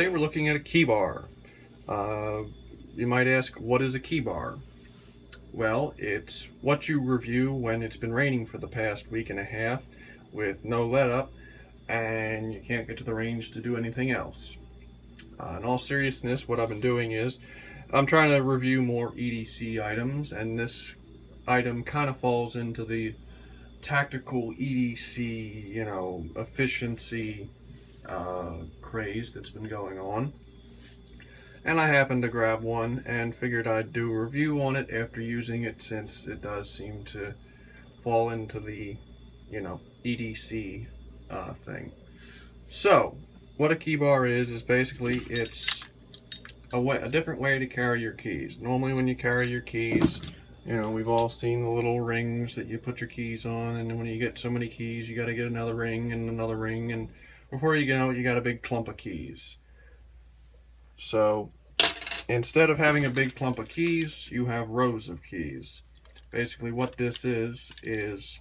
Today we're looking at a keybar. You might ask, what is a keybar? Well, it's what you review when it's been raining for the past week and a half with no let up and you can't get to the range to do anything else. In all seriousness, what I've been doing is I'm trying to review more EDC items, and this item kind of falls into the tactical EDC, efficiency craze that's been going on. And I happened to grab one and figured I'd do a review on it after using it, since it does seem to fall into the, EDC thing. So, what a key bar is basically it's a different way to carry your keys. Normally when you carry your keys, we've all seen the little rings that you put your keys on, and then when you get so many keys, you got to get another ring, and before you go, you got a big clump of keys. So instead of having a big clump of keys, you have rows of keys. Basically what this is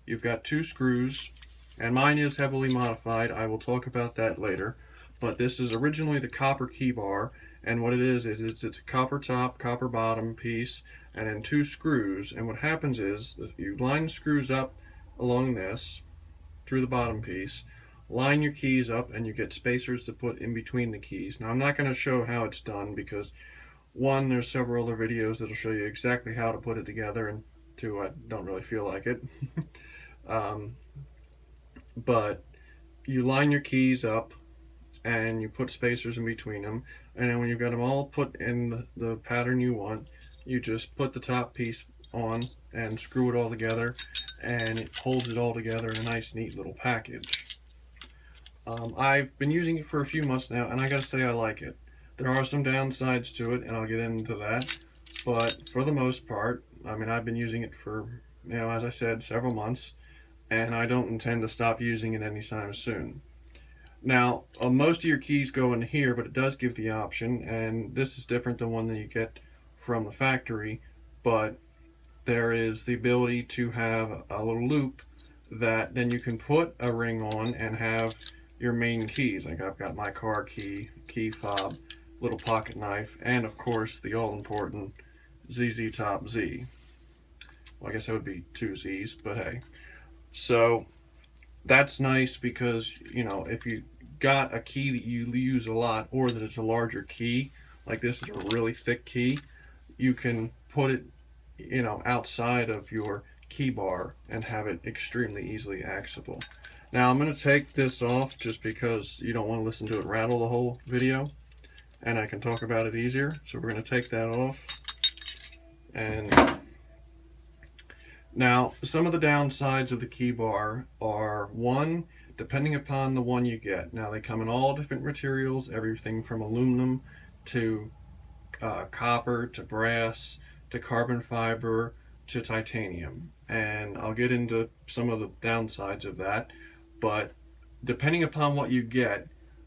you've got two screws, and mine is heavily modified. I will talk about that later. But this is originally the copper key bar, and what it is it's a copper top, copper bottom piece, and then two screws. And what happens is that you line the screws up along this through the bottom piece, line your keys up, and you get spacers to put in between the keys. Now I'm not going to show how it's done because, one, there's several other videos that'll show you exactly how to put it together, and two, I don't really feel like it. But you line your keys up and you put spacers in between them, and then when you've got them all put in the pattern you want, you just put the top piece on and screw it all together, and it holds it all together in a nice neat little package. I've been using it for a few months now, and I gotta say I like it. There are some downsides to it, and I'll get into that, but for the most part, I've been using it for, as I said, several months, and I don't intend to stop using it anytime soon. Now, most of your keys go in here, but it does give the option, and this is different than one that you get from the factory, but there is the ability to have a little loop that then you can put a ring on and have your main keys. Like I've got my car key, key fob, little pocket knife, and of course the all-important ZZ Top Z. Well, I guess that would be two Z's, but hey. So that's nice because, if you got a key that you use a lot, or that it's a larger key, like this is a really thick key, you can put it, outside of your key bar and have it extremely easily accessible. Now I'm going to take this off just because you don't want to listen to it rattle the whole video, and I can talk about it easier. So we're going to take that off. And now some of the downsides of the key bar are, one, depending upon the one you get. Now they come in all different materials, everything from aluminum to copper to brass to carbon fiber to titanium, and I'll get into some of the downsides of that. But depending upon what you get,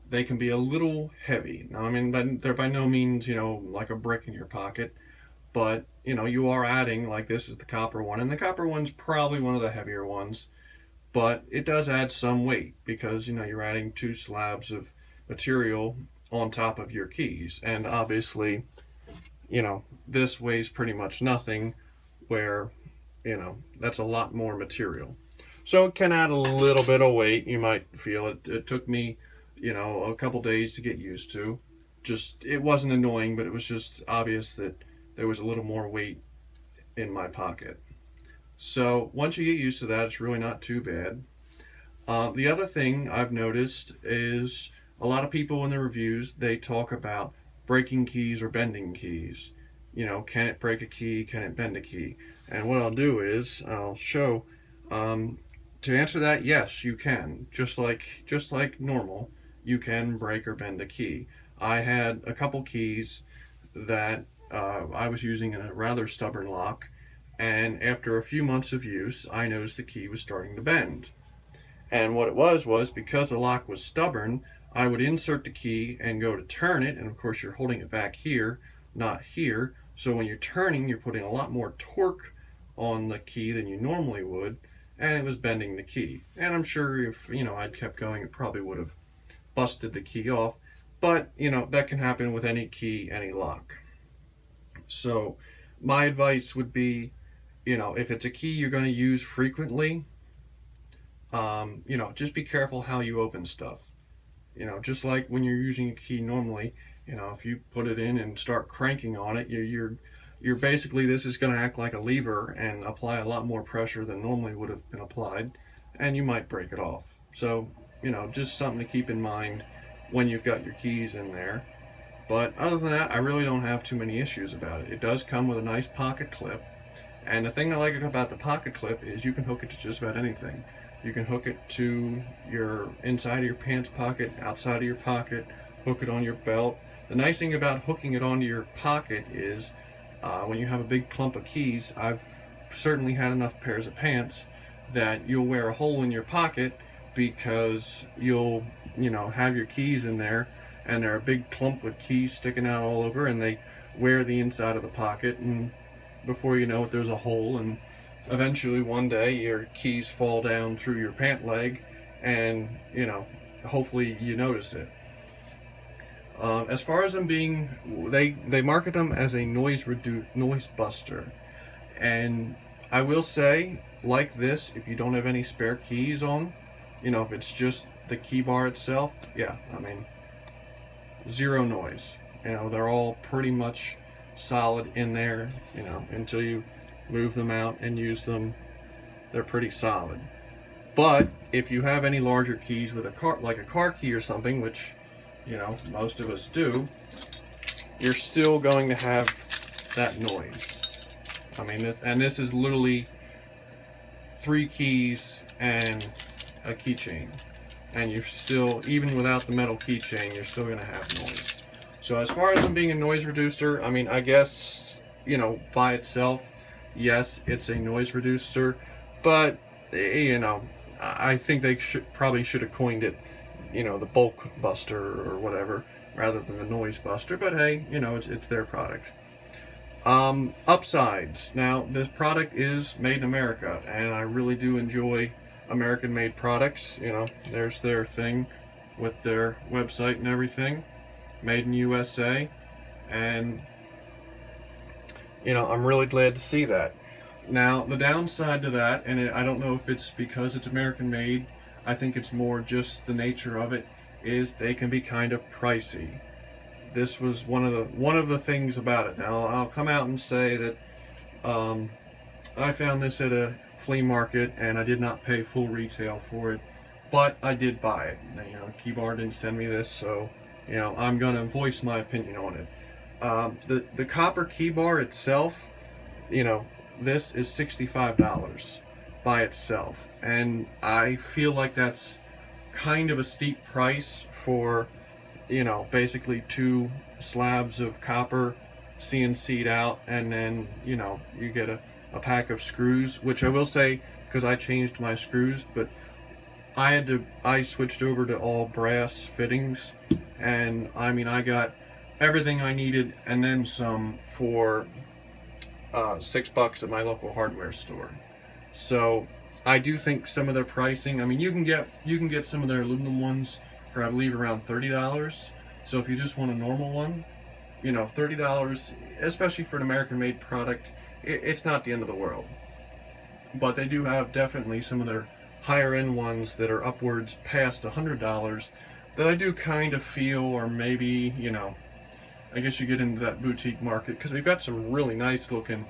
they can be a little heavy. Now, they're by no means, like a brick in your pocket, but, you are adding, like this is the copper one, and the copper one's probably one of the heavier ones, but it does add some weight because, you're adding two slabs of material on top of your keys, and obviously, this weighs pretty much nothing, where, that's a lot more material. So it can add a little bit of weight. You might feel it. It took me, a couple days to get used to. It wasn't annoying, but it was just obvious that there was a little more weight in my pocket. So once you get used to that, it's really not too bad. The other thing I've noticed is a lot of people in the reviews, they talk about breaking keys or bending keys. Can it break a key? Can it bend a key? And what I'll do is I'll show. To answer that, yes, you can. Just like normal, you can break or bend a key. I had a couple keys that I was using in a rather stubborn lock, and after a few months of use, I noticed the key was starting to bend. And what it was because the lock was stubborn, I would insert the key and go to turn it, and of course you're holding it back here, not here. So when you're turning, you're putting a lot more torque on the key than you normally would, and it was bending the key. And I'm sure if I'd kept going, it probably would have busted the key off. But, you know, that can happen with any key, any lock. So my advice would be, you know, if it's a key you're going to use frequently, you know, just be careful how you open stuff. You know, just like when you're using a key normally, you know, if you put it in and start cranking on it, you're basically, this is going to act like a lever and apply a lot more pressure than normally would have been applied, and you might break it off. So, you know, just something to keep in mind when you've got your keys in there. But other than that, I really don't have too many issues about it. It does come with a nice pocket clip. And the thing I like about the pocket clip is you can hook it to just about anything. You can hook it to your inside of your pants pocket, outside of your pocket, hook it on your belt. The nice thing about hooking it onto your pocket is when you have a big clump of keys, I've certainly had enough pairs of pants that you'll wear a hole in your pocket because you'll, you know, have your keys in there and they're a big clump with keys sticking out all over, and they wear the inside of the pocket, and before you know it, there's a hole, and eventually one day your keys fall down through your pant leg, and, you know, hopefully you notice it. As far as them being, they market them as a noise buster, and I will say, like this, if you don't have any spare keys on, you know, if it's just the key bar itself, yeah, I mean, zero noise. You know, they're all pretty much solid in there, you know, until you move them out and use them, they're pretty solid. But if you have any larger keys with a car, like a car key or something, which, you know, most of us do, you're still going to have that noise. I mean, this is literally 3 keys and a keychain, and you're still, even without the metal keychain, you're still going to have noise. So as far as them being a noise reducer, I mean, I guess, you know, by itself, yes, it's a noise reducer, but, you know, I think they probably should have coined it, you know, the bulk buster or whatever, rather than the noise buster. But hey, you know, it's their product. Upsides. Now, this product is made in America, and I really do enjoy American-made products. You know, there's their thing with their website and everything, made in USA, and, you know, I'm really glad to see that. Now, the downside to that, and I don't know if it's because it's American made, I think it's more just the nature of it, is they can be kind of pricey. This was one of the things about it. Now, I'll come out and say that I found this at a flea market and I did not pay full retail for it, but I did buy it. Now, you know, Keybar didn't send me this, so, you know, I'm gonna voice my opinion on it. The copper Keybar itself, you know, this is $65 by itself, and I feel like that's kind of a steep price for, you know, basically 2 slabs of copper CNC'd out, and then, you know, you get a pack of screws, which I will say, because I changed my screws, but I switched over to all brass fittings, and I mean, I got everything I needed and then some for $6 at my local hardware store. So I do think some of their pricing, I mean, you can get some of their aluminum ones for, I believe, around $30. So if you just want a normal one, you know, $30, especially for an American-made product, it's not the end of the world. But they do have definitely some of their higher-end ones that are upwards past $100 that I do kind of feel, or maybe, you know, I guess you get into that boutique market, because we've got some really nice looking,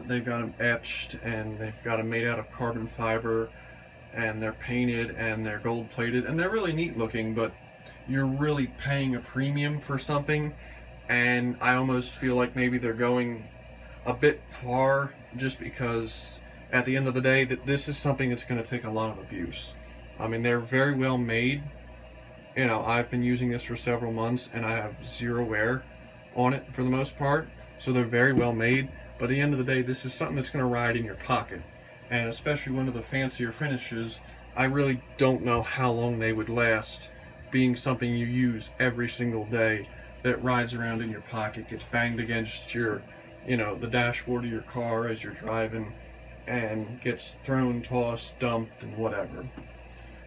they've got them etched, and they've got them made out of carbon fiber, and they're painted, and they're gold plated, and they're really neat looking, but you're really paying a premium for something, and I almost feel like maybe they're going a bit far, just because at the end of the day, that this is something that's going to take a lot of abuse. I mean, they're very well made. You know, I've been using this for several months and I have zero wear on it for the most part, so they're very well made. But at the end of the day, this is something that's going to ride in your pocket, and especially one of the fancier finishes, I really don't know how long they would last, being something you use every single day that rides around in your pocket, gets banged against your, you know, the dashboard of your car as you're driving, and gets thrown, tossed, dumped, and whatever.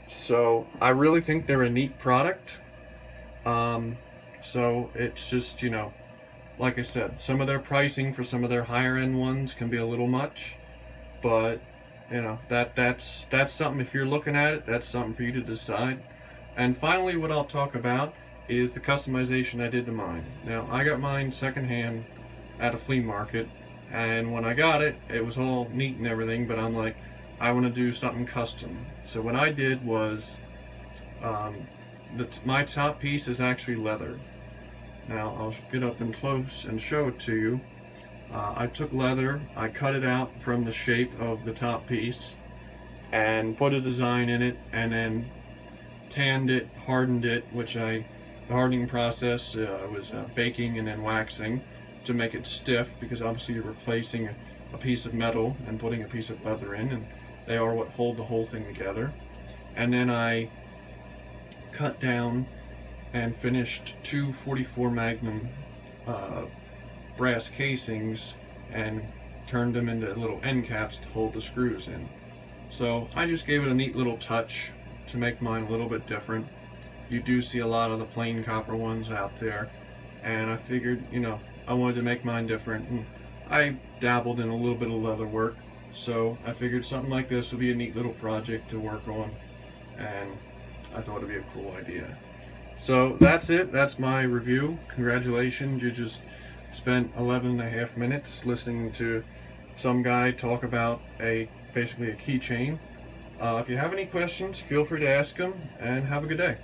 So I really think they're a neat product. So it's just, like I said, some of their pricing for some of their higher end ones can be a little much, but that's something. If you're looking at it, that's something for you to decide. And finally, what I'll talk about is the customization I did to mine. Now, I got mine secondhand at a flea market, and when I got it, it was all neat and everything, but I'm like, I want to do something custom. So what I did was, my top piece is actually leather. Now I'll get up and close and show it to you. I took leather, I cut it out from the shape of the top piece, and put a design in it, and then tanned it, hardened it, the hardening process was baking and then waxing to make it stiff, because obviously you're replacing a piece of metal and putting a piece of leather in, and they are what hold the whole thing together. And then I cut down and finished two 44 Magnum brass casings and turned them into little end caps to hold the screws in. So I just gave it a neat little touch to make mine a little bit different. You do see a lot of the plain copper ones out there, and I figured, I wanted to make mine different, and I dabbled in a little bit of leather work, so I figured something like this would be a neat little project to work on, and I thought it'd be a cool idea. So that's it. That's my review. Congratulations, you just spent 11.5 minutes listening to some guy talk about basically a keychain. If you have any questions, feel free to ask them, and have a good day.